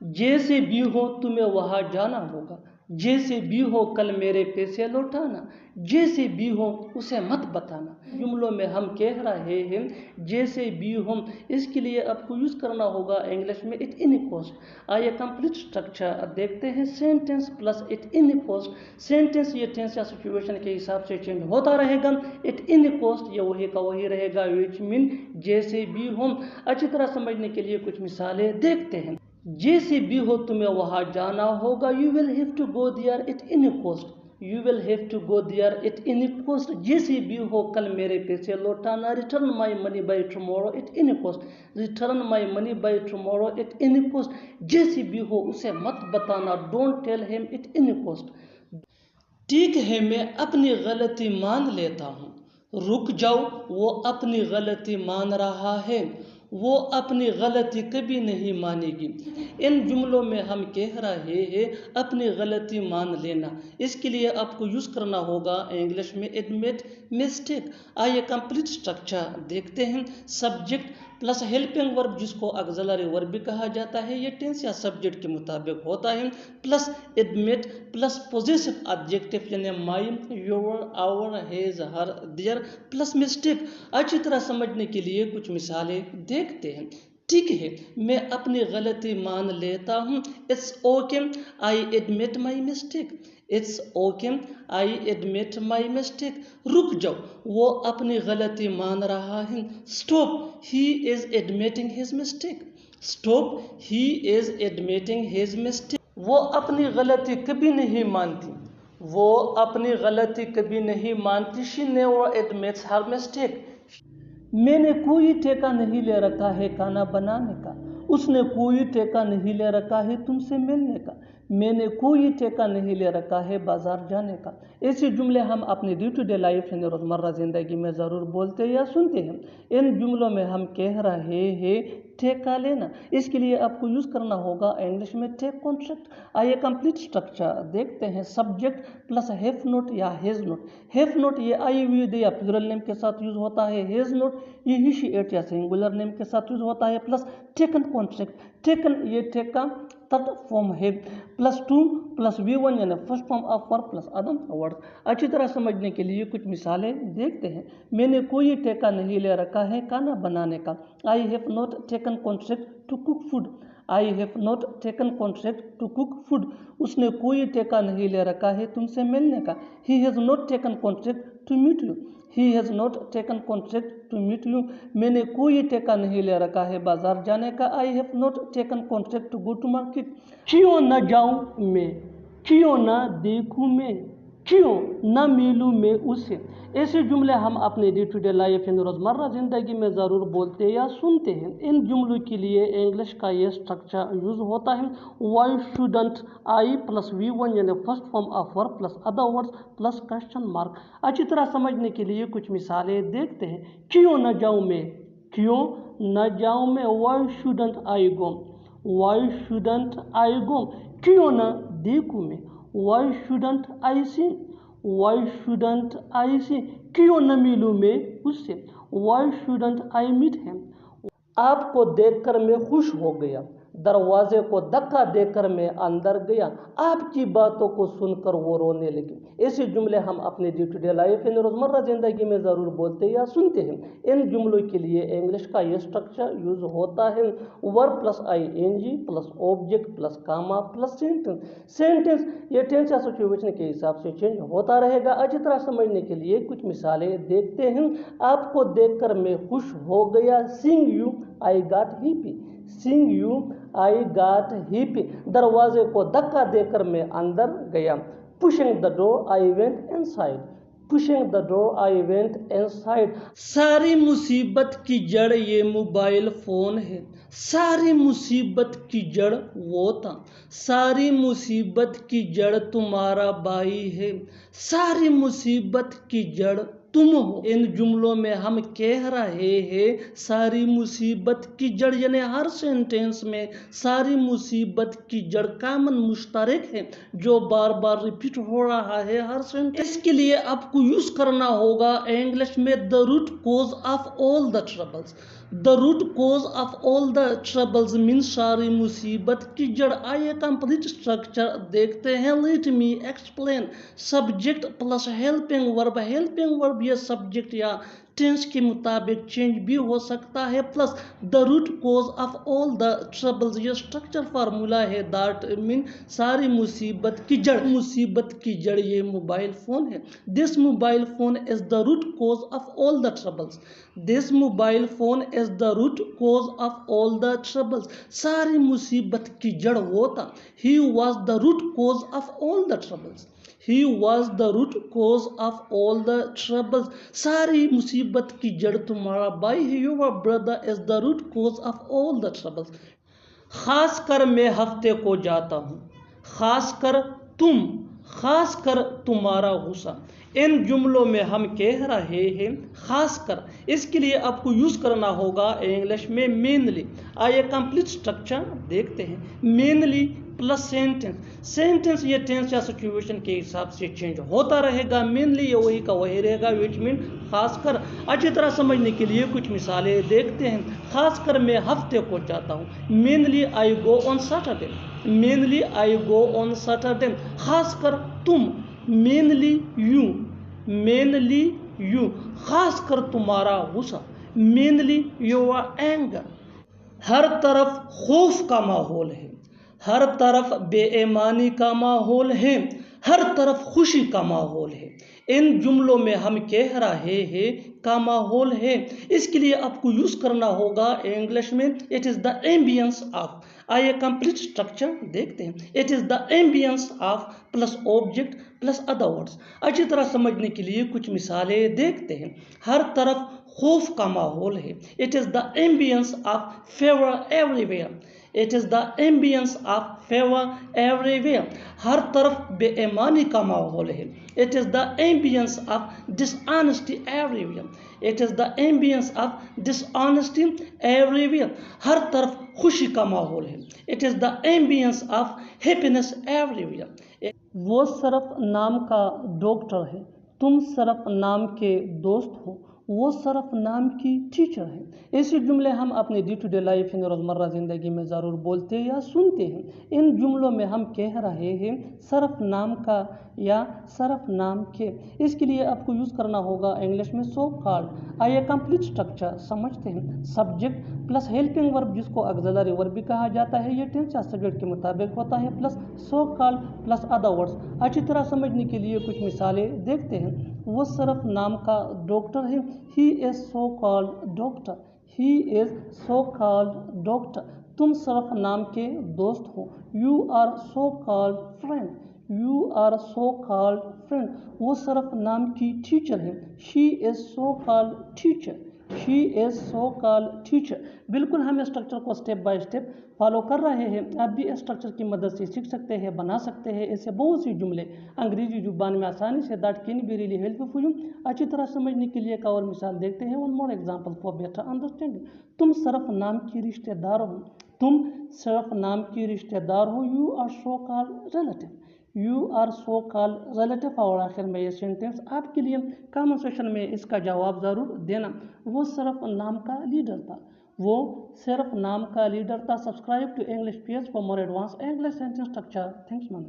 जैसे भी हो तुम्हें वहाँ जाना होगा, जैसे भी हो कल मेरे पैसे लौटाना, जैसे भी हो उसे मत बताना। जुमलों में हम कह रहे हैं जैसे भी हो, इसके लिए आपको यूज़ करना होगा इंग्लिश में इट इन कॉस्ट। आइए कंप्लीट स्ट्रक्चर देखते हैं। Sentence plus it any cost. Sentence ये टेंस या सिचुएशन के हिसाब से चेंज होता रहेगा। इट इन कॉस्ट ये वही का वही रहेगा, विच मीन जैसे भी हो। अच्छी तरह समझने के लिए कुछ मिसालें देखते हैं। जैसे भी हो तुम्हें वहाँ जाना होगा, you will have to go there at any cost. You will have to go there at any cost. जैसे भी हो कल मेरे पैसे लौटाना, return my money by tomorrow at any cost. Return my money by tomorrow at any cost. जैसे भी हो उसे मत बताना, don't tell him at any cost. ठीक है मैं अपनी गलती मान लेता हूँ, रुक जाओ वो अपनी गलती मान रहा है, वो अपनी गलती कभी नहीं मानेगी। इन जुमलों में हम कह रहे हैं अपनी गलती मान लेना, इसके लिए आपको यूज़ करना होगा इंग्लिश में एडमिट मिस्टेक। आइए कंप्लीट स्ट्रक्चर देखते हैं। सब्जेक्ट प्लस हेल्पिंग वर्ब जिसको ऑक्सिलरी वर्ब भी कहा जाता है, ये टेंस या सब्जेक्ट के मुताबिक होता है, plus admit plus possessive adjective यानी my, your, our, his, her, their plus mistake. अच्छी तरह समझने के लिए कुछ मिसालें देखते हैं। ठीक है मैं अपनी गलती मान लेता हूँ, it's okay I admit my mistake. It's okay I admit my mistake. रुक जाओ वो अपनी गलती मान रहा है, stop he is admitting his mistake. Stop he is admitting his mistake. वो अपनी गलती कभी नहीं मानती, वो अपनी गलती कभी नहीं मानती। She never admits her mistake. मैंने कोई ठेका नहीं ले रखा है खाना बनाने का, उसने कोई ठेका नहीं ले रखा है तुमसे मिलने का। मैंने कोई ठेका नहीं ले रखा है बाजार जाने का। ऐसे जुमले हम अपनी डे टू डे लाइफ यानी रोज़मर्रा ज़िंदगी में ज़रूर बोलते या सुनते हैं। इन जुमलों में हम कह रहे हैं ठेका लेना, इसके लिए आपको यूज़ करना होगा इंग्लिश में टेक कॉन्ट्रैक्ट। आइए कंप्लीट स्ट्रक्चर देखते हैं। सब्जेक्ट प्लस हैव नोट या हैज़ नोट। हैव नोट ये आई वी दे या प्लूरल नेम के साथ यूज़ होता है। हैज़ नोट ये ही शी इट या सिंगुलर नेम के साथ यूज़ होता है। Plus taken contract. टेकन ये ठेका थर्ड फॉर्म है, प्लस टू प्लस V1 यानी first form of verb plus Adam word. अच्छी तरह समझने के लिए कुछ मिसालें देखते हैं। मैंने कोई ठेका नहीं ले रखा है खाना बनाने का। I have not taken contract to cook food. I have not taken contract to cook food. उसने कोई ठेका नहीं ले रखा है तुमसे मिलने का। He has not taken contract to meet you. He has not taken contract to meet you. मैंने कोई ठेका नहीं ले रखा है बाजार जाने का। I have not taken contract to go to market. क्यों न जाऊं मैं, क्यों न देखूं मैं, क्यों न मिलूं मैं उससे। ऐसे जुमले हम अपने डे टू डे लाइफ यानी रोज़मर्रा ज़िंदगी में ज़रूर बोलते या सुनते हैं। इन जुमलों के लिए इंग्लिश का ये स्ट्रक्चर यूज़ होता है। वाई शुडंट आई प्लस V1 यानी first form of verb plus other words plus question mark. अच्छी तरह समझने के लिए कुछ मिसालें देखते हैं। क्यों न जाऊँ मैं, क्यों न जाऊँ मैं। Why shouldn't I go, why shouldn't I go. क्यों न देखूँ मैं। Why shouldn't I see, why shouldn't I see. क्यों न मिलूँ मैं उससे। Why shouldn't I meet him. आपको देखकर मैं खुश हो गया, दरवाजे को धक्का देकर मैं अंदर गया, आपकी बातों को सुनकर वो रोने लगी। ऐसे जुमले हम अपने डे टू डे लाइफ यानी रोज़मर्रा ज़िंदगी में ज़रूर बोलते या सुनते हैं। इन जुमलों के लिए इंग्लिश का ये स्ट्रक्चर यूज़ होता है। Verb plus ING plus object plus comma plus sentence. Sentence ये टेंस या सिचुएशन के हिसाब से चेंज होता रहेगा। अच्छी तरह समझने के लिए कुछ मिसालें देखते हैं। आपको देखकर मैं खुश हो गया, seeing you I got happy. Seeing you I got happy. दरवाजे को धक्का देकर मैं अंदर गया। Pushing the door I went inside. Pushing the door I went inside. सारी मुसीबत की जड़ ये मोबाइल फोन है। सारी मुसीबत की जड़ वो था। सारी मुसीबत की जड़ तुम्हारा भाई है। सारी मुसीबत की जड़ तुम हो। इन जुमलों में हम कह रहे हैं सारी मुसीबत की जड़ यानी हर सेंटेंस में सारी मुसीबत की जड़ कॉमन मुश्तरक है जो बार बार रिपीट हो रहा है हर सेंटेंस। इसके लिए आपको यूज करना होगा इंग्लिश में the root cause of all the troubles. The root cause of all the troubles means सारी मुसीबत की जड़। आइए कंप्लीट स्ट्रक्चर देखते हैं। Let me explain। Subject plus helping verb ये सब्जेक्ट या टेंस के मुताबिक चेंज भी हो सकता है, plus the root cause of all the troubles ये स्ट्रक्चर फार्मूला है। दैट मीन सारी मुसीबत की जड़ ये मोबाइल फोन है। This mobile phone is the root cause of all the troubles. This mobile phone is the root cause of all the troubles. सारी मुसीबत की जड़ वो था। He was the root cause of all the troubles. He was the root cause of all the troubles। सारी मुसीबत की जड़ तुम्हारा भाई है। Your brother is the root cause of all the troubles। खास कर मैं हफ्ते को जाता हूँ, खास कर तुम, खास कर तुम्हारा गुस्सा। इन जुमलों में हम कह रहे हैं खास कर, इसके लिए आपको यूज करना होगा इंग्लिश में मेनली। आइए कंप्लीट स्ट्रक्चर देखते हैं। मेनली प्लस सेंटेंस ये टेंस या सिचुएशन के हिसाब से चेंज होता रहेगा। मेनली ये वही का वही रहेगा, विच मीन खास कर। अच्छी तरह समझने के लिए कुछ मिसालें देखते हैं। खास कर मैं हफ्ते को जाता हूँ। Mainly I go on Saturday. Mainly I go on Saturday. खास कर तुम। Mainly you. खास कर तुम्हारा गुस्सा। Mainly your anger. हर तरफ खौफ का माहौल है, हर तरफ बेईमानी का माहौल है, हर तरफ खुशी का माहौल है। इन जुमलों में हम कह रहे हैं का माहौल है, इसके लिए आपको यूज करना होगा इंग्लिश में it is the ambience of. आइए कंप्लीट स्ट्रक्चर देखते हैं। It is the ambience of plus object plus other words. अच्छी तरह समझने के लिए कुछ मिसालें देखते हैं। हर तरफ खौफ का माहौल है। It is the ambience of favour everywhere. It is the ambience of favour everywhere. हर तरफ बेईमानी का माहौल है। It is the ambience of dishonesty everywhere. It is the ambience of dishonesty everywhere. हर तरफ खुशी का माहौल है। It is the ambience of happiness everywhere. वो सरफ नाम का डॉक्टर है, तुम सरफ नाम के दोस्त हो। वो सरफ नाम की टीचर है। ऐसे जुमले हम अपने डे टू डे लाइफ यानी रोज़मर्रा ज़िंदगी में ज़रूर बोलते या सुनते हैं। इन जुमलों में हम कह रहे हैं सरफ नाम का या सरफ नाम के, इसके लिए आपको यूज़ करना होगा इंग्लिश में सो कॉल्ड। आइए कंप्लीट स्ट्रक्चर समझते हैं। सब्जेक्ट प्लस हेल्पिंग वर्ब जिसको ऑक्सिलरी वर्ब भी कहा जाता है, ये टेंस या सब्जेक्ट के मुताबिक होता है, plus so called plus other words. अच्छी तरह समझने के लिए कुछ मिसालें देखते हैं। वो सरफ नाम का डॉक्टर है। He is so called doctor. He is so called doctor. तुम सरफ नाम के दोस्त हो। You are so called friend. You are so called friend. वो सरफ नाम की टीचर है। She is so called teacher. She is so called teacher. बिल्कुल हम स्ट्रक्चर को स्टेप बाय स्टेप फॉलो कर रहे हैं। आप भी इस स्ट्रक्चर की मदद से सीख सकते हैं, बना सकते हैं। ऐसे बहुत सी जुमले अंग्रेजी जुबान में आसानी say that can be really helpful you. अच्छी तरह समझने के लिए एक और मिसाल देखते हैं। One more example for better understanding. तुम सरफ नाम की रिश्तेदार हो। तुम सरफ नाम की रिश्तेदार हो। You are so called relative. You are so called relative. और आखिर में ये सेंटेंस आपके लिए कमेंट सेक्शन में इसका जवाब ज़रूर देना। वो सिर्फ नाम का लीडर था। वो सिर्फ नाम का लीडर था। Subscribe to English page for more advance English sentence structure. Thanks ma'am.